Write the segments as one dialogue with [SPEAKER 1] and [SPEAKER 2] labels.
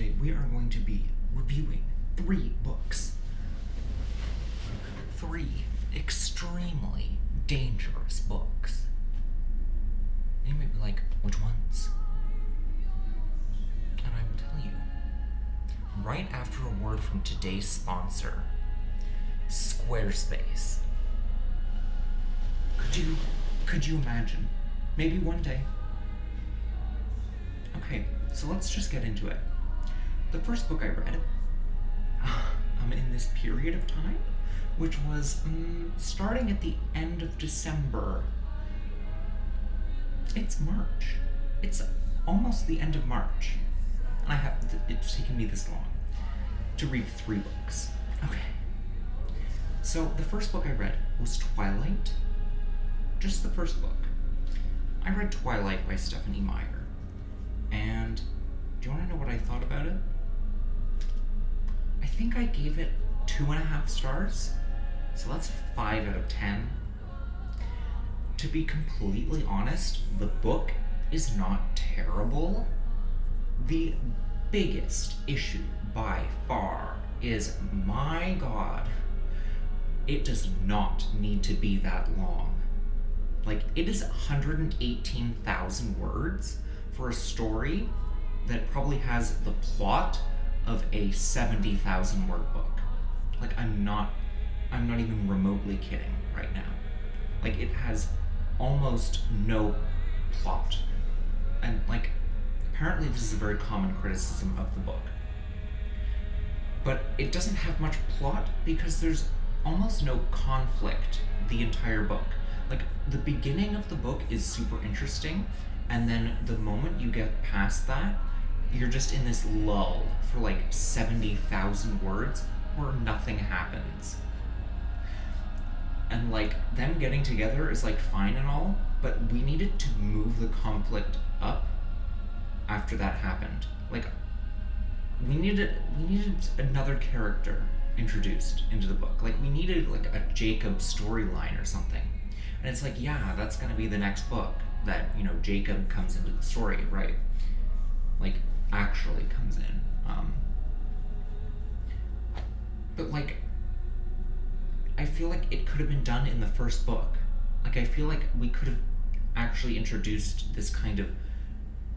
[SPEAKER 1] today we are going to be reviewing 3 books. 3 extremely dangerous books. You may be like, which ones? And I will tell you, right after a word from today's sponsor, Squarespace. Could you imagine? Maybe one day. Okay, so let's just get into it. The first book I read, in this period of time, which was starting at the end of December. It's March. It's almost the end of March. And it's taken me this long to read 3 books. Okay. So the first book I read was Twilight. Just the first book. I read Twilight by Stephenie Meyer. And do you want to know what I thought about it? I think I gave it 2.5 stars. So that's a 5 out of 10. To be completely honest, the book is not terrible. The biggest issue by far is, my God, it does not need to be that long. Like, it is 118,000 words for a story that probably has the plot of a 70,000 word book. Like, I'm not even remotely kidding right now. Like, it has almost no plot. And, like, apparently this is a very common criticism of the book. But it doesn't have much plot because there's almost no conflict the entire book. Like, the beginning of the book is super interesting, and then the moment you get past that, you're just in this lull for like 70,000 words where nothing happens. And like, them getting together is like fine and all, but we needed to move the conflict up after that happened. Like, we needed another character introduced into the book. Like, we needed like a Jacob storyline or something. And it's like, yeah, that's gonna be the next book, that, you know, Jacob comes into the story, right? Like, actually comes in. But like, I feel like it could have been done in the first book. Like, I feel like we could have actually introduced this kind of,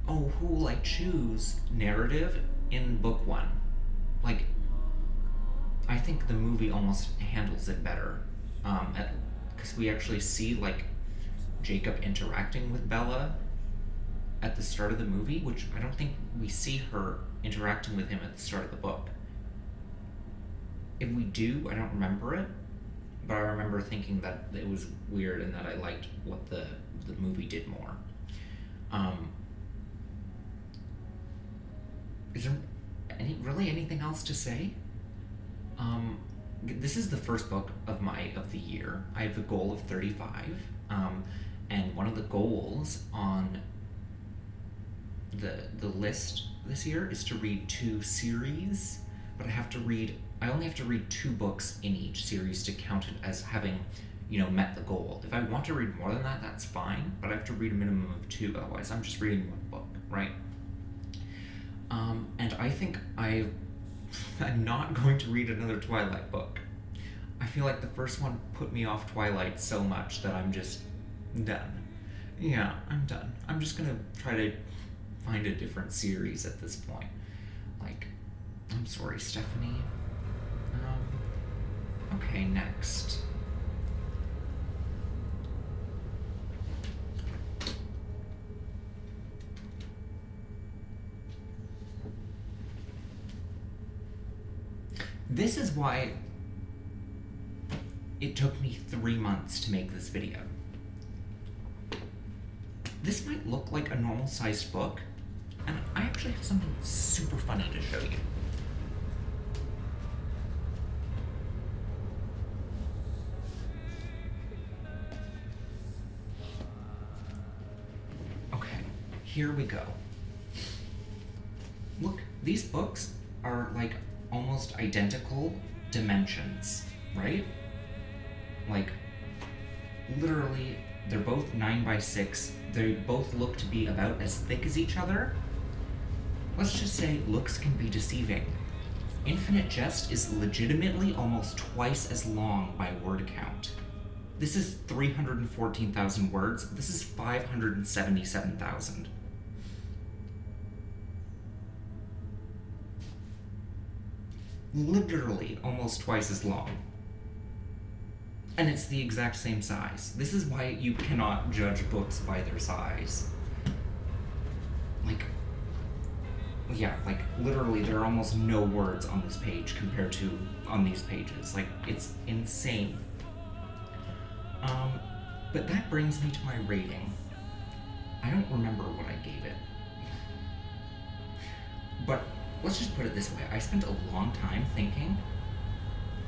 [SPEAKER 1] oh, who will I choose narrative in book 1. Like, I think the movie almost handles it better. Because we actually see, like, Jacob interacting with Bella at the start of the movie, which I don't think we see her interacting with him at the start of the book. If we do, I don't remember it, but I remember thinking that it was weird and that I liked what the movie did more. Is there anything else to say? This is the first book of the year. I have a goal of 35, and one of the goals on the list this year is to read 2 series, but I only have to read 2 books in each series to count it as having, you know, met the goal. If I want to read more than that, that's fine, but I have to read a minimum of 2, otherwise I'm just reading 1 book, right? And I think I'm not going to read another Twilight book. I feel like the first one put me off Twilight so much that I'm just done. Yeah, I'm done. I'm just gonna try to find a different series at this point. Like, I'm sorry, Stephenie. Okay, next. This is why it took me 3 months to make this video. This might look like a normal sized book, and I actually have something super funny to show you. Okay, here we go. Look, these books are like almost identical dimensions, right? Like, literally, they're both 9 by 6. They both look to be about as thick as each other. Let's just say looks can be deceiving. Infinite Jest is legitimately almost twice as long by word count. This is 314,000 words. This is 577,000. Literally almost twice as long. And it's the exact same size. This is why you cannot judge books by their size. Like literally there are almost no words on this page compared to on these pages. Like, it's insane. But that brings me to my rating. I don't remember what I gave it. But let's just put it this way. I spent a long time thinking,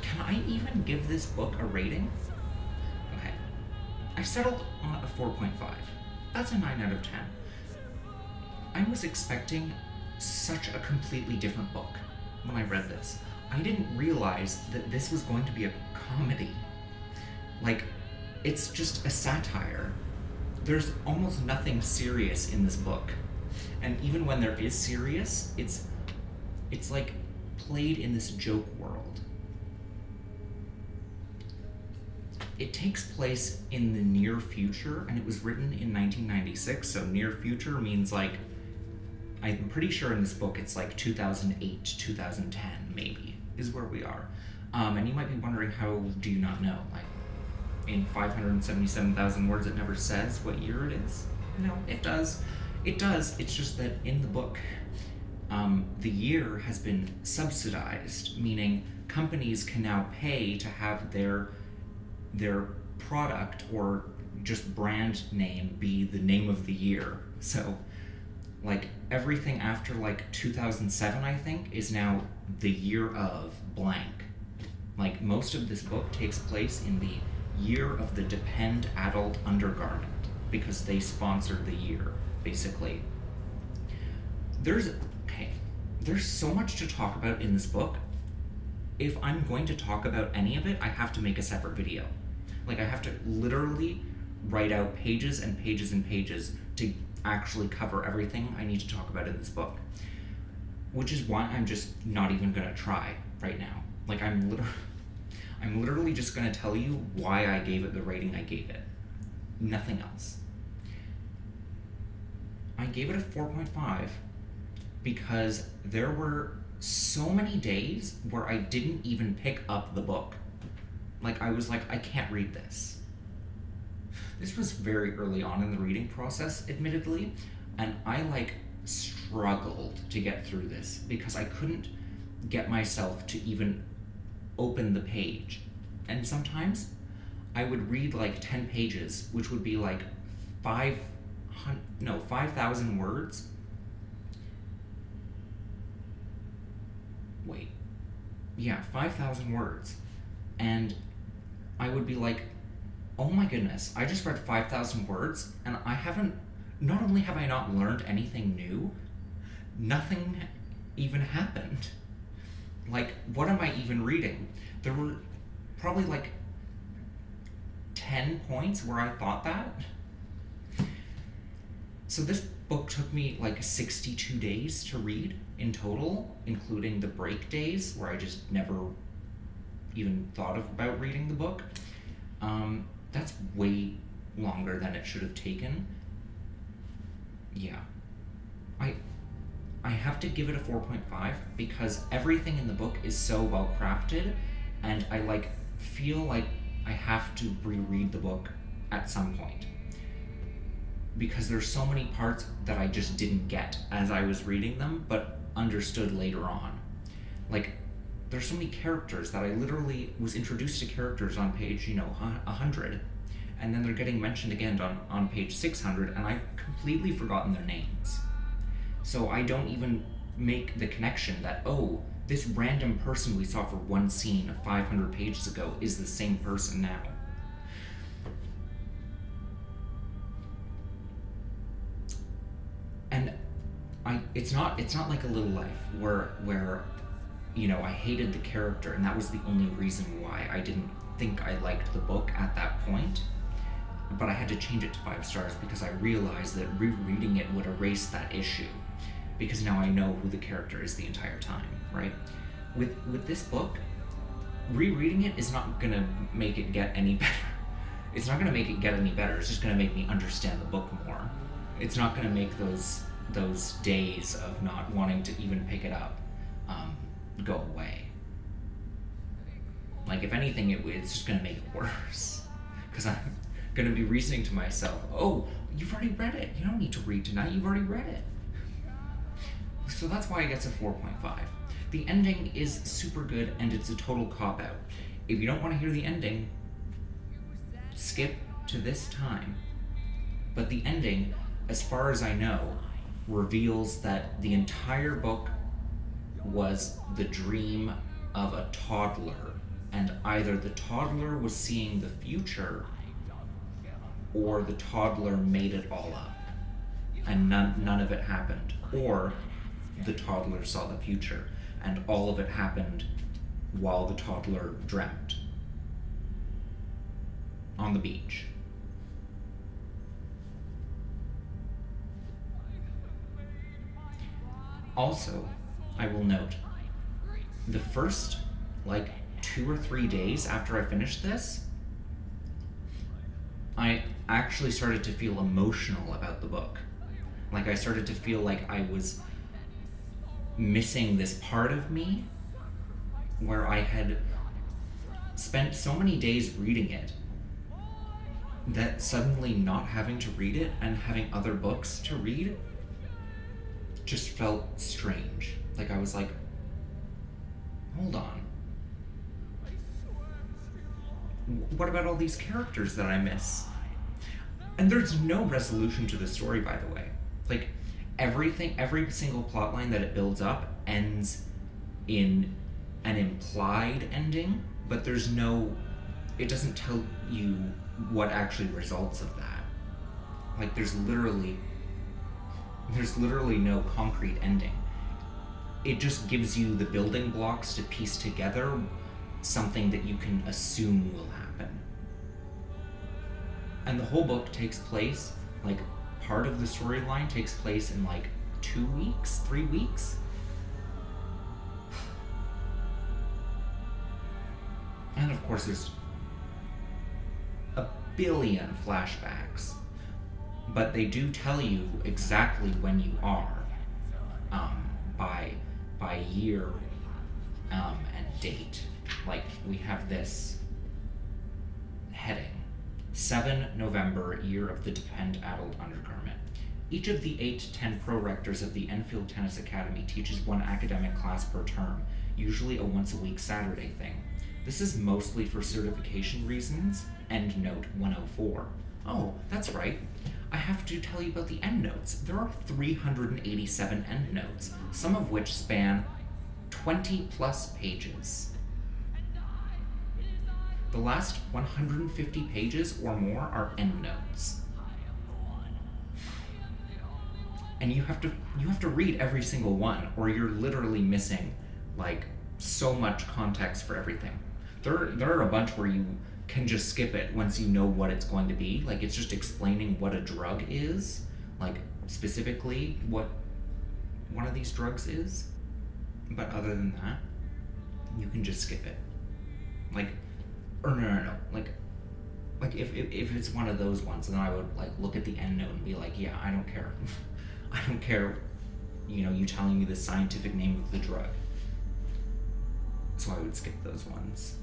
[SPEAKER 1] can I even give this book a rating? Okay. I settled on a 4.5. That's a 9 out of 10. I was expecting such a completely different book when I read this. I didn't realize that this was going to be a comedy. Like, it's just a satire. There's almost nothing serious in this book. And even when there is serious, it's like played in this joke world. It takes place in the near future, and it was written in 1996, so near future means like, I'm pretty sure in this book it's like 2008, 2010 maybe, is where we are. And you might be wondering, how do you not know? Like, in 577,000 words it never says what year it is? No, it does. It does, it's just that in the book, the year has been subsidized, meaning companies can now pay to have their product or just brand name be the name of the year. So, like, everything after like 2007, I think, is now the year of blank. Like, most of this book takes place in the year of the Depend Adult Undergarment, because they sponsored the year, basically. There's so much to talk about in this book. If I'm going to talk about any of it, I have to make a separate video. Like, I have to literally write out pages and pages and pages to actually cover everything I need to talk about in this book. Which is why I'm just not even gonna try right now. Like, I'm literally just gonna tell you why I gave it the rating I gave it. Nothing else. I gave it a 4.5 because there were so many days where I didn't even pick up the book. Like, I was like, I can't read this. This was very early on in the reading process, admittedly, and I struggled to get through this because I couldn't get myself to even open the page. And sometimes I would read 10 pages, which would be 5,000 words. Wait. Yeah, 5,000 words. And I would be like, oh my goodness, I just read 5,000 words, and not only have I not learned anything new, nothing even happened. Like, what am I even reading? There were probably 10 points where I thought that. So this book took me 62 days to read in total, including the break days where I just never even thought about reading the book. That's way longer than it should have taken. Yeah. I have to give it a 4.5 because everything in the book is so well crafted, and I feel like I have to reread the book at some point. Because there's so many parts that I just didn't get as I was reading them, but understood later on. There's so many characters that I literally was introduced to characters on page, 100, and then they're getting mentioned again on page 600, and I've completely forgotten their names. So I don't even make the connection that, oh, this random person we saw for one scene 500 pages ago is the same person now. And it's not like A Little Life where I hated the character and that was the only reason why I didn't think I liked the book at that point. But I had to change it to 5 stars because I realized that rereading it would erase that issue. because now I know who the character is the entire time, right? With this book, rereading it is not gonna make it get any better. It's not gonna make it get any better. It's just gonna make me understand the book more. It's not gonna make those days of not wanting to even pick it up go away. Like, if anything, it's just gonna make it worse. Because I'm gonna be reasoning to myself, oh, you've already read it. You don't need to read tonight. You've already read it. So that's why it gets a 4.5. The ending is super good, and it's a total cop-out. If you don't want to hear the ending, skip to this time. But the ending, as far as I know, reveals that the entire book was the dream of a toddler, and either the toddler was seeing the future or the toddler made it all up and none of it happened, or the toddler saw the future and all of it happened while the toddler dreamt on the beach. Also, I will note, the first, 2 or 3 days after I finished this, I actually started to feel emotional about the book. I started to feel like I was missing this part of me, where I had spent so many days reading it, that suddenly not having to read it and having other books to read just felt strange. I was like, hold on. What about all these characters that I miss? And there's no resolution to the story, by the way. Every single plotline that it builds up ends in an implied ending, but it doesn't tell you what actually results of that. There's literally no concrete ending. It just gives you the building blocks to piece together something that you can assume will happen. And the whole book takes place, part of the storyline takes place in 2 weeks, 3 weeks. And of course there's a billion flashbacks, but they do tell you exactly when you are, by year and date. We have this heading: 7 November, year of the Depend Adult Undergarment. Each of the 8 to 10 pro-rectors of the Enfield Tennis Academy teaches one academic class per term, usually a once-a-week Saturday thing. This is mostly for certification reasons. End note 104. Oh, that's right. I have to tell you about the endnotes. There are 387 endnotes, some of which span 20 plus pages. The last 150 pages or more are endnotes. And you have to read every single one, or you're literally missing so much context for everything. There are a bunch where you can just skip it once you know what it's going to be. It's just explaining what a drug is, specifically what one of these drugs is. But other than that, you can just skip it. Or no. If it's one of those ones, then I would look at the end note and be like, yeah, I don't care. I don't care, you telling me the scientific name of the drug. So I would skip those ones.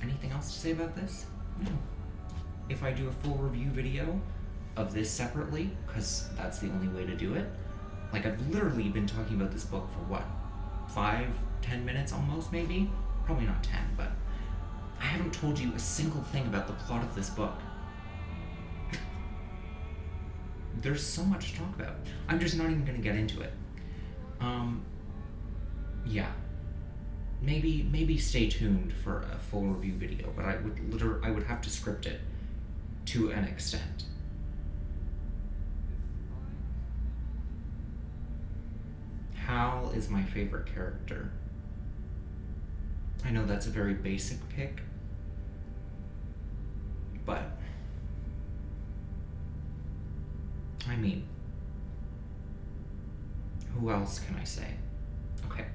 [SPEAKER 1] Anything else to say about this? No. If I do a full review video of this separately, because that's the only way to do it, I've literally been talking about this book for 5-10 minutes almost, maybe? Probably not 10, but I haven't told you a single thing about the plot of this book. There's so much to talk about. I'm just not even going to get into it. Yeah. Maybe stay tuned for a full review video, but I would have to script it to an extent. Hal is my favorite character. I know that's a very basic pick, but Who else can I say? Okay.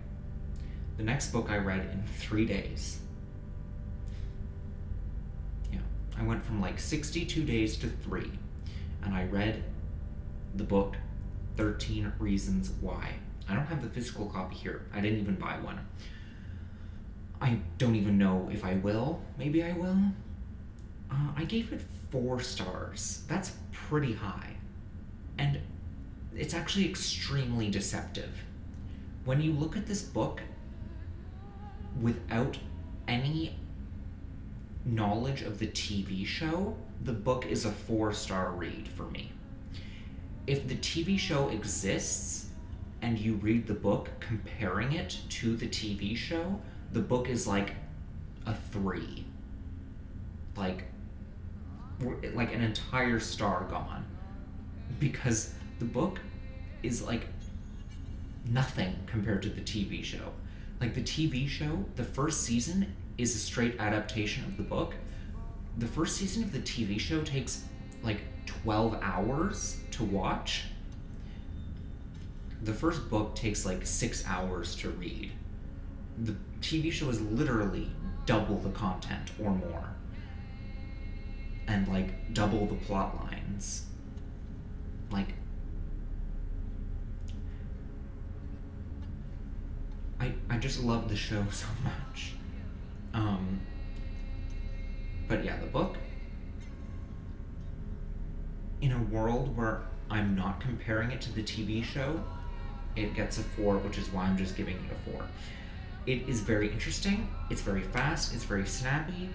[SPEAKER 1] The next book I read in 3 days. Yeah. I went from like 62 days to 3. And I read the book 13 Reasons Why. I don't have the physical copy here. I didn't even buy one. I don't even know if I will. Maybe I will. I gave it 4 stars. That's pretty high. And it's actually extremely deceptive. When you look at this book without any knowledge of the TV show, the book is a 4-star read for me. If the TV show exists and you read the book comparing it to the TV show, the book is like a 3. Like an entire star gone. Because the book is like nothing compared to the TV show. Like the TV show, the first season is a straight adaptation of the book. The first season of the TV show takes like 12 hours to watch. The first book takes like 6 hours to read. The TV show is literally double the content or more. And like double the plot lines. Like, I just love the show so much. But yeah, the book, in a world where I'm not comparing it to the TV show, it gets a 4, which is why I'm just giving it a 4. It is very interesting, it's very fast, it's very snappy.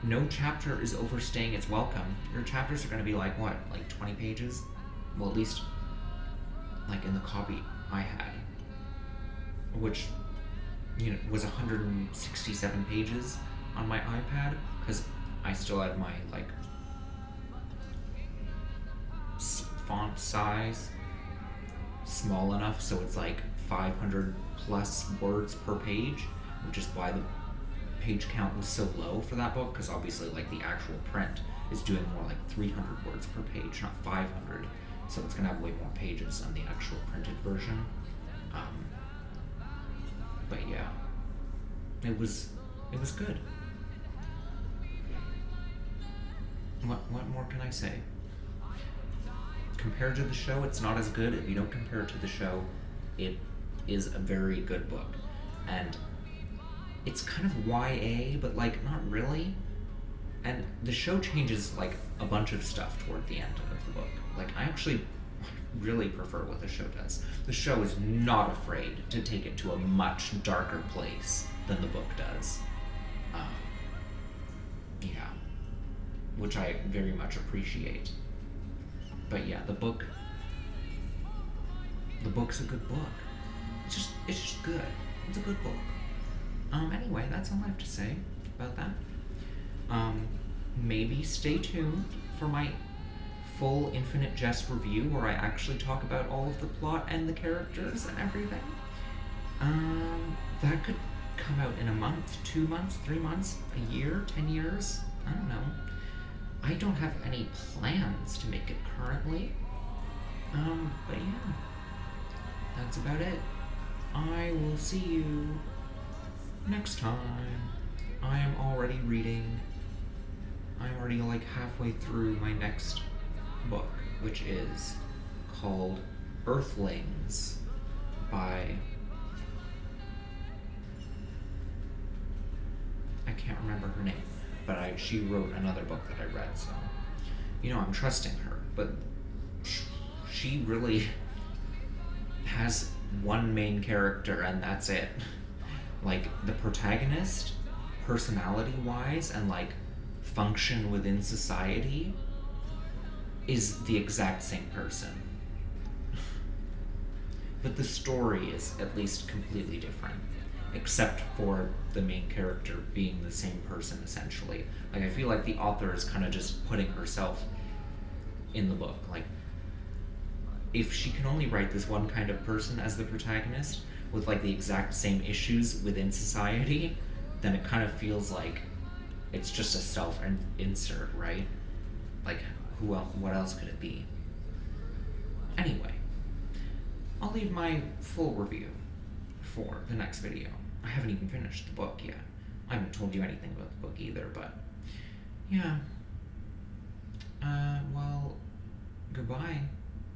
[SPEAKER 1] No chapter is overstaying its welcome. Your chapters are going to be like, what, like 20 pages? Well, at least, like in the copy I had, which, you know, was 167 pages on my iPad, because I still had my, like, font size small enough so it's like 500 plus words per page, which is why the page count was so low for that book, because obviously like the actual print is doing more like 300 words per page, not 500, so it's gonna have way more pages on the actual printed version. But yeah, it was good. What more can I say? Compared to the show, it's not as good. If you don't compare it to the show, it is a very good book. And it's kind of YA, but like not really. And the show changes like a bunch of stuff toward the end of the book. Like I actually really prefer what the show does. The show is not afraid to take it to a much darker place than the book does. Yeah, which I very much appreciate. But yeah, the book's a good book. It's just good. It's a good book. Anyway, that's all I have to say about that. Maybe stay tuned for my full Infinite Jest review where I actually talk about all of the plot and the characters and everything. That could come out in a month, 2 months, 3 months, a year, 10 years. I don't know. I don't have any plans to make it currently. But yeah, that's about it. I will see you next time. I am already reading. I'm already like halfway through my next book, which is called Earthlings by... I can't remember her name, but she wrote another book that I read, so, you know, I'm trusting her, but she really has one main character and that's it. Like, the protagonist, personality-wise, and, like, function within society is the exact same person. But the story is at least completely different, except for the main character being the same person, essentially. Like, I feel like the author is kind of just putting herself in the book. Like, if she can only write this one kind of person as the protagonist, with, like, the exact same issues within society, then it kind of feels like it's just a self-insert, right? Like, who else? What else could it be? Anyway, I'll I'll leave my full review for the next video. I haven't even finished the book yet. I haven't told you anything about the book either, but yeah. Well, goodbye.